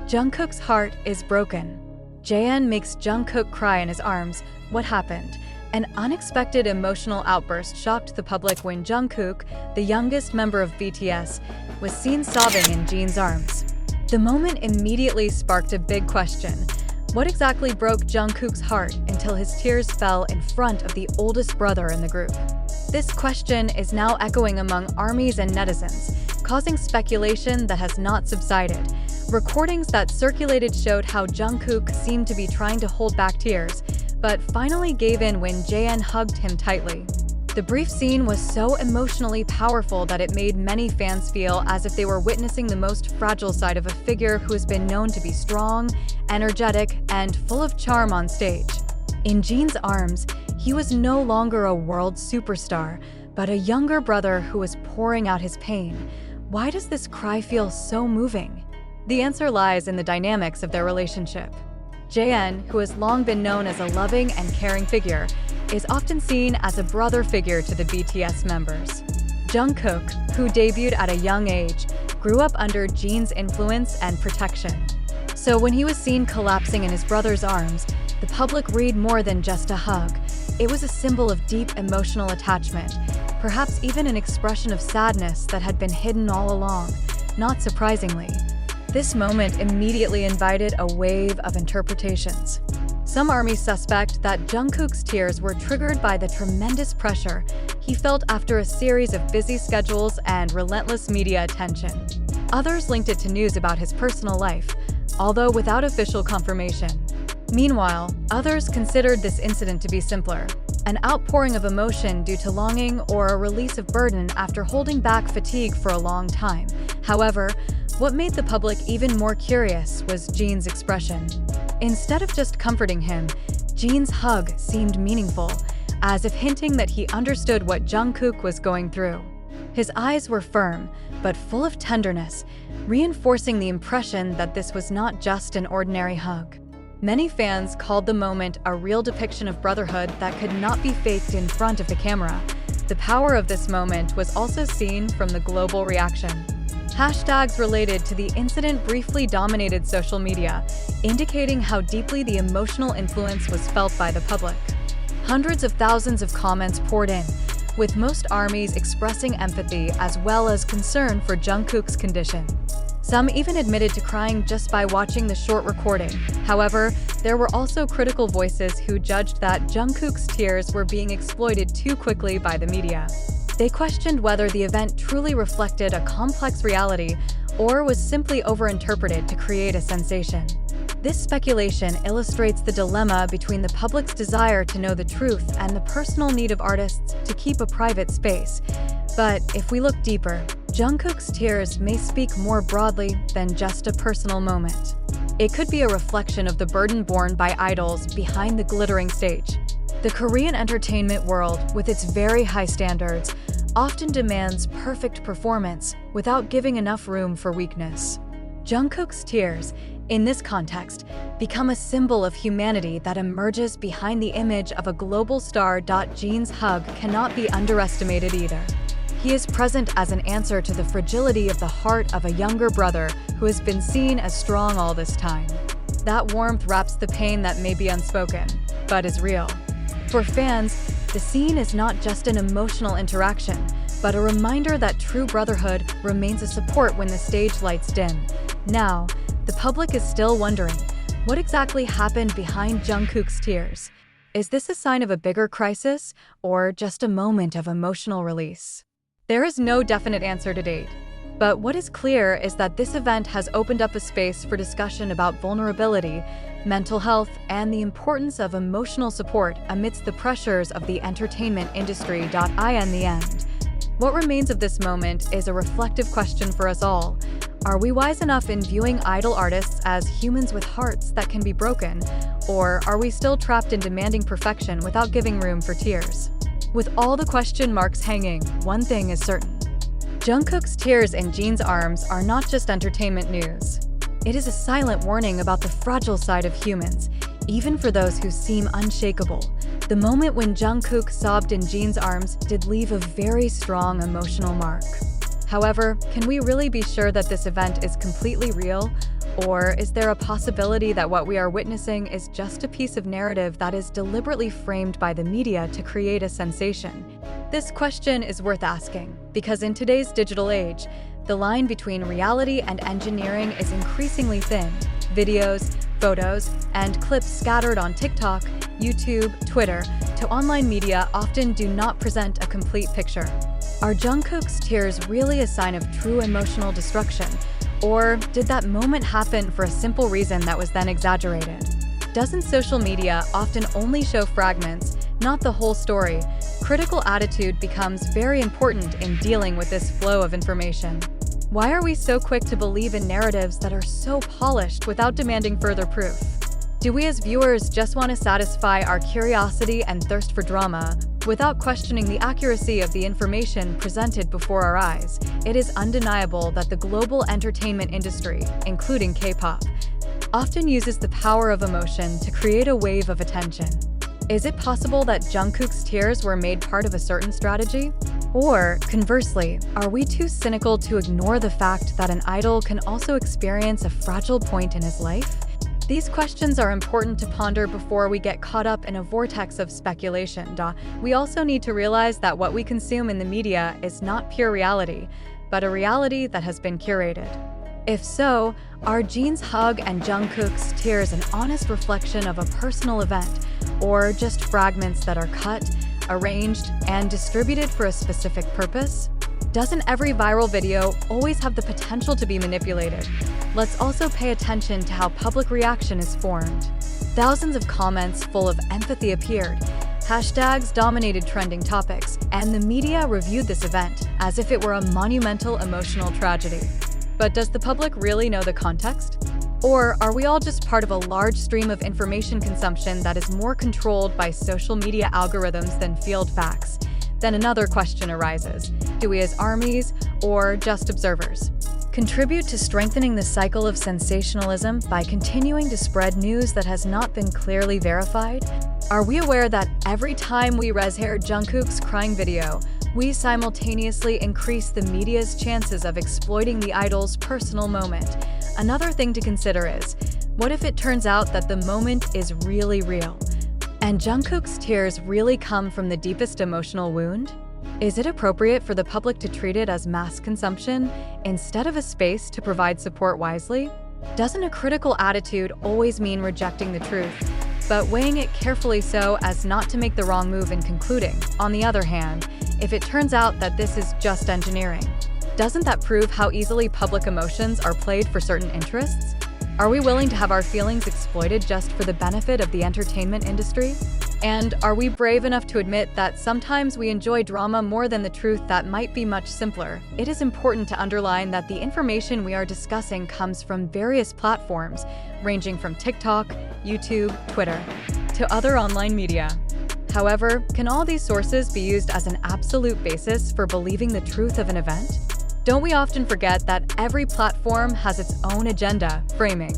Jungkook's heart is broken. Jaehyun makes Jungkook cry in his arms. What happened? An unexpected emotional outburst shocked the public when Jungkook, the youngest member of BTS, was seen sobbing in Jin's arms. The moment immediately sparked a big question. What exactly broke Jungkook's heart until his tears fell in front of the oldest brother in the group? This question is now echoing among armies and netizens, causing speculation that has not subsided. Recordings that circulated showed how Jungkook seemed to be trying to hold back tears, but finally gave in when Jaehyun hugged him tightly. The brief scene was so emotionally powerful that it made many fans feel as if they were witnessing the most fragile side of a figure who has been known to be strong, energetic, and full of charm on stage. In Jin's arms, he was no longer a world superstar, but a younger brother who was pouring out his pain. Why does this cry feel so moving? The answer lies in the dynamics of their relationship. Jaehyun, who has long been known as a loving and caring figure, is often seen as a brother figure to the BTS members. Jungkook, who debuted at a young age, grew up under Jin's influence and protection. So when he was seen collapsing in his brother's arms, the public read more than just a hug. It was a symbol of deep emotional attachment, perhaps even an expression of sadness that had been hidden all along. Not surprisingly, this moment immediately invited a wave of interpretations. Some armies suspect that Jungkook's tears were triggered by the tremendous pressure he felt after a series of busy schedules and relentless media attention. Others linked it to news about his personal life, although without official confirmation. Meanwhile, others considered this incident to be simpler, an outpouring of emotion due to longing or a release of burden after holding back fatigue for a long time. However, what made the public even more curious was Jin's expression. Instead of just comforting him, Jin's hug seemed meaningful, as if hinting that he understood what Jungkook was going through. His eyes were firm, but full of tenderness, reinforcing the impression that this was not just an ordinary hug. Many fans called the moment a real depiction of brotherhood that could not be faked in front of the camera. The power of this moment was also seen from the global reaction. Hashtags related to the incident briefly dominated social media, indicating how deeply the emotional influence was felt by the public. Hundreds of thousands of comments poured in, with most armies expressing empathy as well as concern for Jungkook's condition. Some even admitted to crying just by watching the short recording. However, there were also critical voices who judged that Jungkook's tears were being exploited too quickly by the media. They questioned whether the event truly reflected a complex reality or was simply overinterpreted to create a sensation. This speculation illustrates the dilemma between the public's desire to know the truth and the personal need of artists to keep a private space. But if we look deeper, Jungkook's tears may speak more broadly than just a personal moment. It could be a reflection of the burden borne by idols behind the glittering stage. The Korean entertainment world, with its very high standards, often demands perfect performance without giving enough room for weakness. Jungkook's tears, in this context, become a symbol of humanity that emerges behind the image of a global star. Jin's hug cannot be underestimated either. He is present as an answer to the fragility of the heart of a younger brother who has been seen as strong all this time. That warmth wraps the pain that may be unspoken, but is real. For fans, the scene is not just an emotional interaction, but a reminder that true brotherhood remains a support when the stage lights dim. Now, the public is still wondering, what exactly happened behind Jungkook's tears? Is this a sign of a bigger crisis, or just a moment of emotional release? There is no definite answer to date, but what is clear is that this event has opened up a space for discussion about vulnerability, mental health, and the importance of emotional support amidst the pressures of the entertainment industry. In the end, what remains of this moment is a reflective question for us all. Are we wise enough in viewing idol artists as humans with hearts that can be broken, or are we still trapped in demanding perfection without giving room for tears? With all the question marks hanging, one thing is certain. Jungkook's tears in Jin's arms are not just entertainment news. It is a silent warning about the fragile side of humans, even for those who seem unshakable. The moment when Jungkook sobbed in Jin's arms did leave a very strong emotional mark. However, can we really be sure that this event is completely real, Or is there a possibility that what we are witnessing is just a piece of narrative that is deliberately framed by the media to create a sensation? This question is worth asking, because in today's digital age, the line between reality and engineering is increasingly thin. Videos, photos, and clips scattered on TikTok, YouTube, Twitter, to online media often do not present a complete picture. Are Jungkook's tears really a sign of true emotional destruction? Or did that moment happen for a simple reason that was then exaggerated? Doesn't social media often only show fragments, not the whole story? Critical attitude becomes very important in dealing with this flow of information. Why are we so quick to believe in narratives that are so polished without demanding further proof? Do we as viewers just want to satisfy our curiosity and thirst for drama without questioning the accuracy of the information presented before our eyes? It is undeniable that the global entertainment industry, including K-pop, often uses the power of emotion to create a wave of attention. Is it possible that Jungkook's tears were made part of a certain strategy? Or, conversely, are we too cynical to ignore the fact that an idol can also experience a fragile point in his life? These questions are important to ponder before we get caught up in a vortex of speculation. We also need to realize that what we consume in the media is not pure reality, but a reality that has been curated. If so, are Jin's hug and Jungkook's tears an honest reflection of a personal event, or just fragments that are cut, arranged, and distributed for a specific purpose? Doesn't every viral video always have the potential to be manipulated? Let's also pay attention to how public reaction is formed. Thousands of comments full of empathy appeared. Hashtags dominated trending topics, and the media reviewed this event as if it were a monumental emotional tragedy. But does the public really know the context? Or are we all just part of a large stream of information consumption that is more controlled by social media algorithms than field facts? Then another question arises. Do we as armies, or just observers, contribute to strengthening the cycle of sensationalism by continuing to spread news that has not been clearly verified? Are we aware that every time we res-hair Jungkook's crying video, we simultaneously increase the media's chances of exploiting the idol's personal moment? Another thing to consider is, what if it turns out that the moment is really real, and Jungkook's tears really come from the deepest emotional wound? Is it appropriate for the public to treat it as mass consumption instead of a space to provide support wisely? Doesn't a critical attitude always mean rejecting the truth, but weighing it carefully so as not to make the wrong move in concluding? On the other hand, if it turns out that this is just engineering, doesn't that prove how easily public emotions are played for certain interests? Are we willing to have our feelings exploited just for the benefit of the entertainment industry? And are we brave enough to admit that sometimes we enjoy drama more than the truth that might be much simpler? It is important to underline that the information we are discussing comes from various platforms, ranging from TikTok, YouTube, Twitter, to other online media. However, can all these sources be used as an absolute basis for believing the truth of an event? Don't we often forget that every platform has its own agenda, framing,